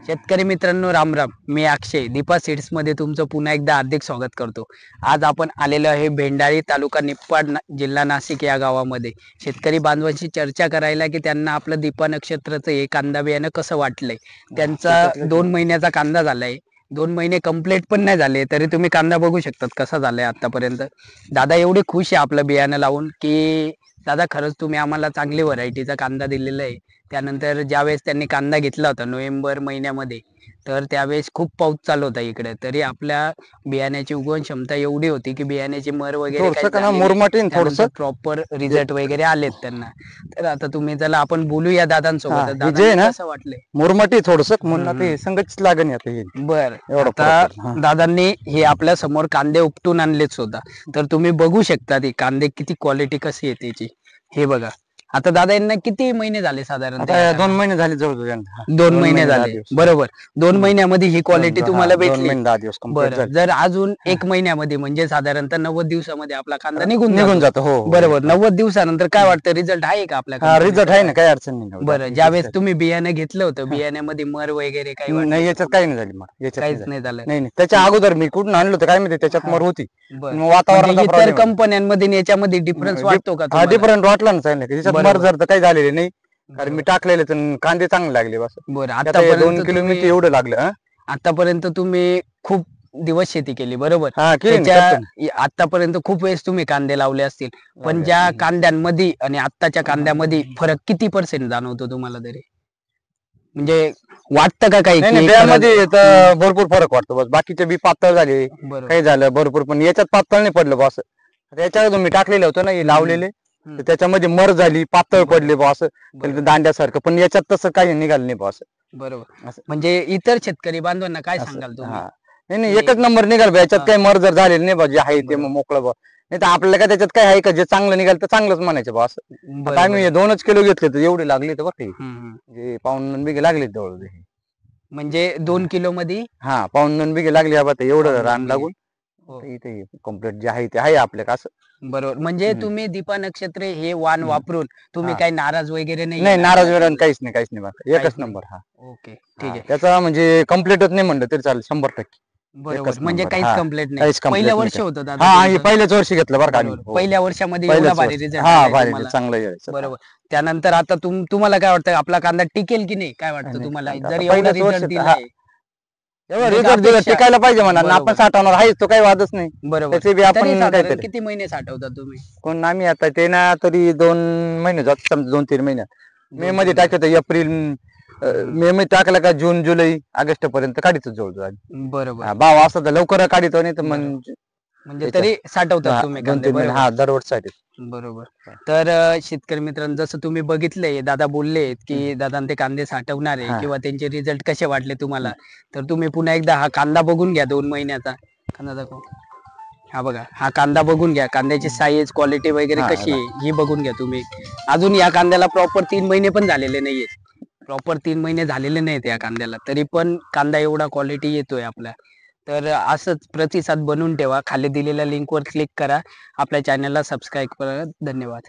शेतकरी मित्रांनो, राम राम. मी अक्षय दीपा सीड्स मध्ये तुमचं पुन्हा एकदा हार्दिक स्वागत करतो. आज आपण आलेलो आहे भेंडाळी, तालुका निप्पाड, जिल्हा नाशिक या गावामध्ये शेतकरी बांधवांशी चर्चा करायला की त्यांना आपलं दीपा नक्षत्राचं हे कांदा बियाणं कसं वाटलंय. त्यांचा 2 महिन्याचा कांदा झालाय. 2 महिने कंप्लीट पण नाही झाले तरी तुम्ही कांदा बघू शकतात कसा झालाय आतापर्यंत. दादा एवढे खुश आहे आपलं बियाणं लावून की दादा खरंच तुम्ही आम्हाला चांगली व्हरायटीचा कांदा दिलेला आहे. त्यानंतर ज्यावेळेस त्यांनी कांदा घेतला होता नोव्हेंबर महिन्यामध्ये, तर त्यावेळेस खूप पाऊस चालू होता इकडे, तरी आपल्या बियाण्याची उगवण क्षमता एवढी होती की बियाण्याची मर वगैरे मुरमाटीन थोडस प्रॉपर रिझल्ट वगैरे आलेत त्यांना. तर आता तुम्ही चला आपण बोलूया दादांसोबत. जे दादा ना कसं वाटले? मुरमाटी थोडस म्हणून ते संगच लागण आता हे. बर, एवढा आता फरक आहे. दादांनी हे आपल्या समोर कांदे उपटून आणलेच होता, तर तुम्ही बघू शकता ते कांदे किती क्वालिटी कशी आहे त्याची. हे बघा. आता दादा यांना किती महिने झाले साधारण? आता 2 महिने झाले जवळ यांना. 2 महिने झाले, बरोबर. 2 महिन्यामध्ये ही क्वालिटी तुम्हाला 2 भेटली. महिने 10 दिवस complete बरं, झाले. जर अजून 1 महिन्यामध्ये म्हणजे साधारणतः 90 दिवसामध्ये आपला कांदा निघून जातो. हो हो. बरोबर. 90 दिवसानंतर काय वाटतं, रिझल्ट आहे का आपल्या हा कांद्यामध्ये? रिझल्ट आहे ना, काही अडचण नाही. बरं, ज्यावेळेस तुम्ही बियाणं घेतलं होतं बियाण्यामध्ये मर वगैरे काही वाटलं? नाही याच्यात काही नाही झाली मग. याच्यात काहीच नाही झालं. नाही त्याच्या अगोदर मी कुठून आणलं होतं काय माहिती, त्याच्यात मर होती. बरं. मग वातावरणाचा म्हणजे इतर problem आहे. कंपन्यांमध्ये आणि याच्यामध्ये डिफरन्स वाटतो का हा तुम्हाला? डिफरंट वाटला ना चांगलं. त्याच्यात बरोबर. मर जर तर काही झालेले नाही, कारण मी टाकलेले तर कांदे चांगले लागले बस. बरं, आता आतापर्यंत 2 किलो मी एवढं लागलं. आतापर्यंत तुम्ही खूप दिवस शेती केली, बरोबर? हा केली ना, त्याच्या करतो आतापर्यंत खूप वेळेस तुम्ही कांदे लावले असतील, पण ज्या कांद्यांमध्ये आणि आत्ताच्या कांद्यामध्ये फरक किती % जाणवतो तुम्हाला तरी? म्हणजे वाटतं का काही नाही की बियामध्ये तर भरपूर फरक वाटतो बस. बाकीचे बी पातळ झाले, बरोबर. काही झालं भरपूर, पण याच्यात पातळ नाही पडलं बस. त्याच्या अगोदर मी टाकलेलं होतं ना हे लावलेले, तर त्याच्यामध्ये मर झाली, पातळ पडले बॉस दांड्यासारखं, पण याच्यात तसं काही निघालं नाही बॉस. बरोबर. म्हणजे इतर शेतकरी बांधवांना काय सांगाल तुम्ही? नाही एकच नंबर निघाल बा. याच्यात काही मर जर झालेलं नाही बा, जे आहे ते मोकळं बा. नाही तर आपल्याला काय त्याच्यात काय आहे का, जे चांगलं निघाल तर चांगलंच म्हणायचं बॉस. आता आम्ही 2च किलो घेतले तर एवढे लागले तर बघ, जे 1.5 बिघे लागले जवळ. म्हणजे 2 किलो मध्ये 1.5 बिघे लागले बा, एवढं 1.5 रान बिघे. लागून हो. इथे कम्प्लीट जे आहे ते आहे आपल्या असं. बरोबर. म्हणजे तुम्ही दीपा नक्षत्र हे वाण वापरून तुम्ही काही नाराज वगैरे नाही? नाही नाराज वेराज काहीच नाही बा. एकच नंबर. ओके, ठीक आहे. त्याचा म्हणजे कम्प्लीटच नाही म्हणलं तरी चालेल 100%. बरोबर. म्हणजे काहीच कंप्लेंट नाही. काहीच complete पहिल्या नाही वर्ष काही. होतं दादा हा तुमचं? पहिल्याच वर्षी घेतलं बरं का आम्ही. बरोबर. हो. पहिल्या वर्षामध्ये पहिल्याच एवढा भारी वर्षी. रिझल्ट भारी चांगलं यायचं. बरोबर. त्यानंतर आता तुम्हाला काय वाटतं, आपला कांदा टिकेल की नाही? काय वाटतं तुम्हाला? जर एवढा पहिल्याच रिझल्ट वर्षी दिलाय, रिझल्ट दिला टिकायला पाहिजे म्हणा. बरोबर. आपण साठवणार आहेच, तो काही वादच नाही. बरोबर. त्याचे बी तरी आपण साधारण काहीतरी किती महिने साठवता तुम्ही? कोण आम्ही आता ते ना तरी 2 महिने जात, 2-3 महिन्यात. मे मध्ये टाकतो, एप्रिल मे मध्ये टाकला का जून जुलै ऑगस्ट पर्यंत काढितो जवळ. बरोबर. भाव असं तर लवकर काढितो, नाही तर म्हणजे तरी साठवतात तुम्ही कांदे? 2-3 महिने दरवर्षीसाठी. बरोबर. तर शेतकरी मित्रांनो, जसं तुम्ही बघितलंय, दादा बोलले की दादा ते कांदे साठवणार आहे किंवा त्यांचे रिझल्ट कसे वाटले तुम्हाला, तर तुम्ही पुन्हा एकदा हा कांदा बघून घ्या. 2 महिन्याचा कांदा दाखव. हा बघा, हा कांदा बघून घ्या. कांद्याची साईज, क्वालिटी वगैरे कशी आहे ही बघून घ्या तुम्ही. अजून या कांद्याला प्रॉपर 3 महिने पण झालेले नाहीये. प्रॉपर 3 महिने झालेले नाहीत या कांद्याला, तरी पण कांदा एवढा क्वालिटी येतोय आपल्या. तर असंच प्रतिसाद बनवून ठेवा. खाली दिलेल्या लिंकवर क्लिक करा. आपल्या चॅनलला सबस्क्राईब करा. धन्यवाद.